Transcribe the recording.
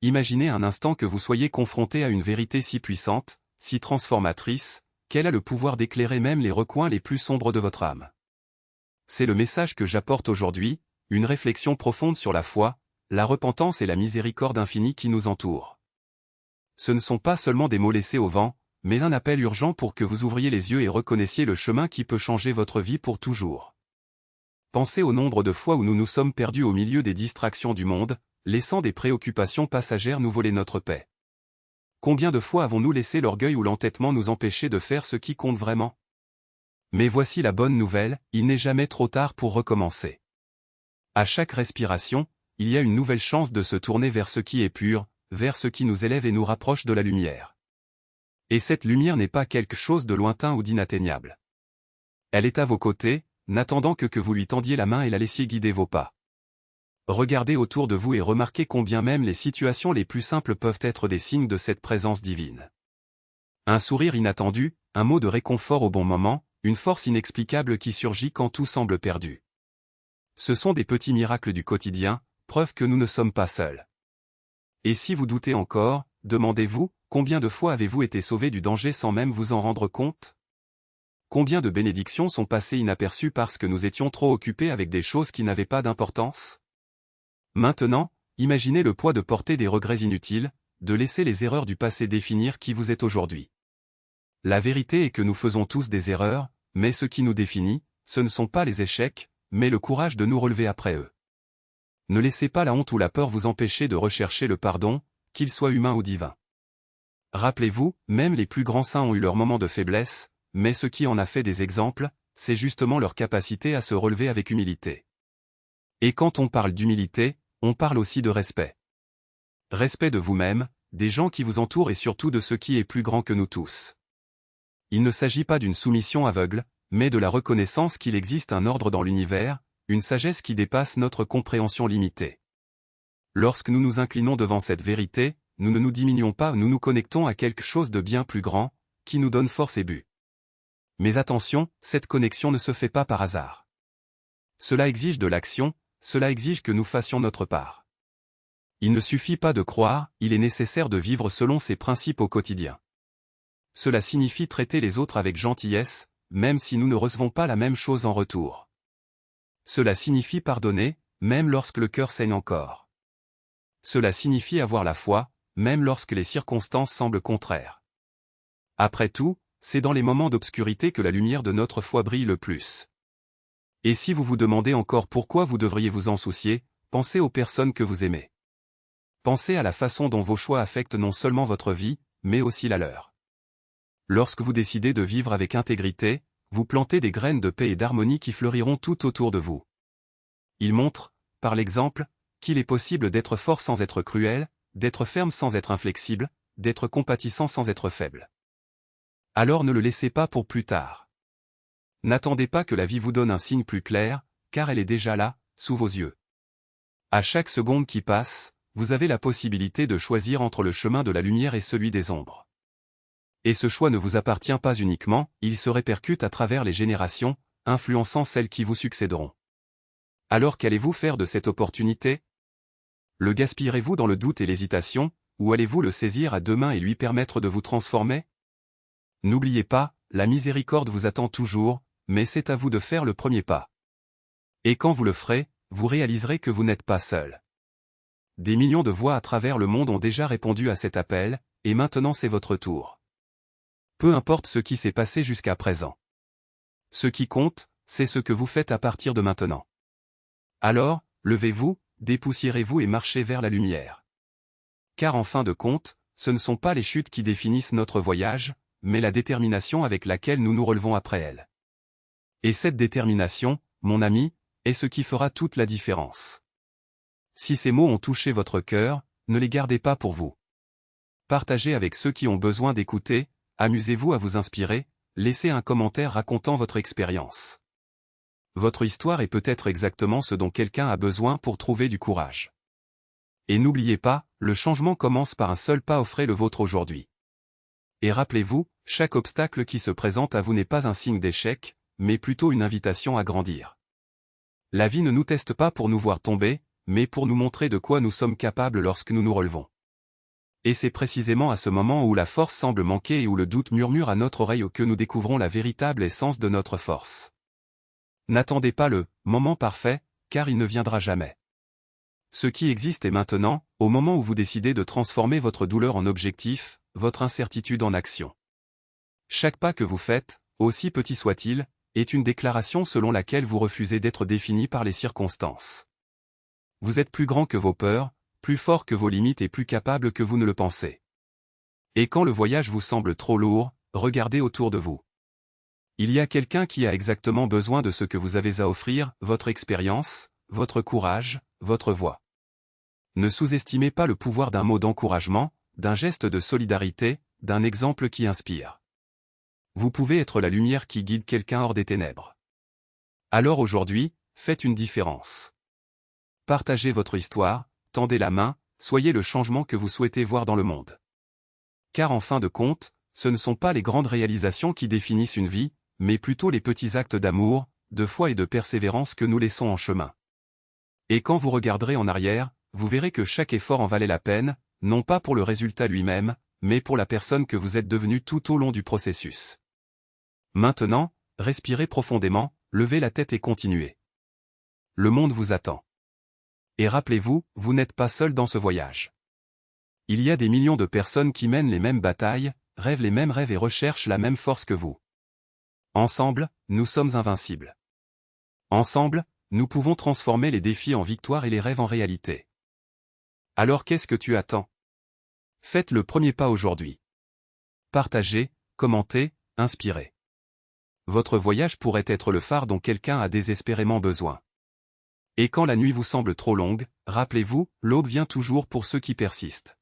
Imaginez un instant que vous soyez confronté à une vérité si puissante, si transformatrice, qu'elle a le pouvoir d'éclairer même les recoins les plus sombres de votre âme. C'est le message que j'apporte aujourd'hui, une réflexion profonde sur la foi, la repentance et la miséricorde infinie qui nous entoure. Ce ne sont pas seulement des mots laissés au vent, mais un appel urgent pour que vous ouvriez les yeux et reconnaissiez le chemin qui peut changer votre vie pour toujours. Pensez au nombre de fois où nous nous sommes perdus au milieu des distractions du monde, laissant des préoccupations passagères nous voler notre paix. Combien de fois avons-nous laissé l'orgueil ou l'entêtement nous empêcher de faire ce qui compte vraiment? Mais voici la bonne nouvelle, il n'est jamais trop tard pour recommencer. À chaque respiration, il y a une nouvelle chance de se tourner vers ce qui est pur, vers ce qui nous élève et nous rapproche de la lumière. Et cette lumière n'est pas quelque chose de lointain ou d'inatteignable. Elle est à vos côtés, n'attendant que vous lui tendiez la main et la laissiez guider vos pas. Regardez autour de vous et remarquez combien même les situations les plus simples peuvent être des signes de cette présence divine. Un sourire inattendu, un mot de réconfort au bon moment, une force inexplicable qui surgit quand tout semble perdu. Ce sont des petits miracles du quotidien, preuve que nous ne sommes pas seuls. Et si vous doutez encore, demandez-vous, combien de fois avez-vous été sauvé du danger sans même vous en rendre compte? Combien de bénédictions sont passées inaperçues parce que nous étions trop occupés avec des choses qui n'avaient pas d'importance? Maintenant, imaginez le poids de porter des regrets inutiles, de laisser les erreurs du passé définir qui vous êtes aujourd'hui. La vérité est que nous faisons tous des erreurs, mais ce qui nous définit, ce ne sont pas les échecs, mais le courage de nous relever après eux. Ne laissez pas la honte ou la peur vous empêcher de rechercher le pardon, qu'il soit humain ou divin. Rappelez-vous, même les plus grands saints ont eu leurs moments de faiblesse, mais ce qui en a fait des exemples, c'est justement leur capacité à se relever avec humilité. Et quand on parle d'humilité, on parle aussi de respect. Respect de vous-même, des gens qui vous entourent et surtout de ce qui est plus grand que nous tous. Il ne s'agit pas d'une soumission aveugle, mais de la reconnaissance qu'il existe un ordre dans l'univers, une sagesse qui dépasse notre compréhension limitée. Lorsque nous nous inclinons devant cette vérité, nous ne nous diminuons pas, nous nous connectons à quelque chose de bien plus grand, qui nous donne force et but. Mais attention, cette connexion ne se fait pas par hasard. Cela exige de l'action, cela exige que nous fassions notre part. Il ne suffit pas de croire, il est nécessaire de vivre selon ces principes au quotidien. Cela signifie traiter les autres avec gentillesse, même si nous ne recevons pas la même chose en retour. Cela signifie pardonner, même lorsque le cœur saigne encore. Cela signifie avoir la foi, même lorsque les circonstances semblent contraires. Après tout, c'est dans les moments d'obscurité que la lumière de notre foi brille le plus. Et si vous vous demandez encore pourquoi vous devriez vous en soucier, pensez aux personnes que vous aimez. Pensez à la façon dont vos choix affectent non seulement votre vie, mais aussi la leur. Lorsque vous décidez de vivre avec intégrité, vous plantez des graines de paix et d'harmonie qui fleuriront tout autour de vous. Ils montrent, par l'exemple, qu'il est possible d'être fort sans être cruel, d'être ferme sans être inflexible, d'être compatissant sans être faible. Alors ne le laissez pas pour plus tard. N'attendez pas que la vie vous donne un signe plus clair, car elle est déjà là, sous vos yeux. À chaque seconde qui passe, vous avez la possibilité de choisir entre le chemin de la lumière et celui des ombres. Et ce choix ne vous appartient pas uniquement, il se répercute à travers les générations, influençant celles qui vous succéderont. Alors qu'allez-vous faire de cette opportunité? Le gaspillerez-vous dans le doute et l'hésitation, ou allez-vous le saisir à deux mains et lui permettre de vous transformer? N'oubliez pas, la miséricorde vous attend toujours, mais c'est à vous de faire le premier pas. Et quand vous le ferez, vous réaliserez que vous n'êtes pas seul. Des millions de voix à travers le monde ont déjà répondu à cet appel, et maintenant c'est votre tour. Peu importe ce qui s'est passé jusqu'à présent. Ce qui compte, c'est ce que vous faites à partir de maintenant. Alors, levez-vous, dépoussiérez-vous et marchez vers la lumière. Car en fin de compte, ce ne sont pas les chutes qui définissent notre voyage, mais la détermination avec laquelle nous nous relevons après elles. Et cette détermination, mon ami, est ce qui fera toute la différence. Si ces mots ont touché votre cœur, ne les gardez pas pour vous. Partagez avec ceux qui ont besoin d'écouter, amusez-vous à vous inspirer, laissez un commentaire racontant votre expérience. Votre histoire est peut-être exactement ce dont quelqu'un a besoin pour trouver du courage. Et n'oubliez pas, le changement commence par un seul pas, offrez le vôtre aujourd'hui. Et rappelez-vous, chaque obstacle qui se présente à vous n'est pas un signe d'échec, mais plutôt une invitation à grandir. La vie ne nous teste pas pour nous voir tomber, mais pour nous montrer de quoi nous sommes capables lorsque nous nous relevons. Et c'est précisément à ce moment où la force semble manquer et où le doute murmure à notre oreille que nous découvrons la véritable essence de notre force. N'attendez pas le « moment parfait », car il ne viendra jamais. Ce qui existe est maintenant, au moment où vous décidez de transformer votre douleur en objectif, votre incertitude en action. Chaque pas que vous faites, aussi petit soit-il, est une déclaration selon laquelle vous refusez d'être défini par les circonstances. Vous êtes plus grand que vos peurs, plus fort que vos limites et plus capable que vous ne le pensez. Et quand le voyage vous semble trop lourd, regardez autour de vous. Il y a quelqu'un qui a exactement besoin de ce que vous avez à offrir, votre expérience, votre courage, votre voix. Ne sous-estimez pas le pouvoir d'un mot d'encouragement, d'un geste de solidarité, d'un exemple qui inspire. Vous pouvez être la lumière qui guide quelqu'un hors des ténèbres. Alors aujourd'hui, faites une différence. Partagez votre histoire, tendez la main, soyez le changement que vous souhaitez voir dans le monde. Car en fin de compte, ce ne sont pas les grandes réalisations qui définissent une vie, mais plutôt les petits actes d'amour, de foi et de persévérance que nous laissons en chemin. Et quand vous regarderez en arrière, vous verrez que chaque effort en valait la peine, non pas pour le résultat lui-même, mais pour la personne que vous êtes devenue tout au long du processus. Maintenant, respirez profondément, levez la tête et continuez. Le monde vous attend. Et rappelez-vous, vous n'êtes pas seul dans ce voyage. Il y a des millions de personnes qui mènent les mêmes batailles, rêvent les mêmes rêves et recherchent la même force que vous. Ensemble, nous sommes invincibles. Ensemble, nous pouvons transformer les défis en victoire et les rêves en réalité. Alors qu'est-ce que tu attends? Faites le premier pas aujourd'hui. Partagez, commentez, inspirez. Votre voyage pourrait être le phare dont quelqu'un a désespérément besoin. Et quand la nuit vous semble trop longue, rappelez-vous, l'aube vient toujours pour ceux qui persistent.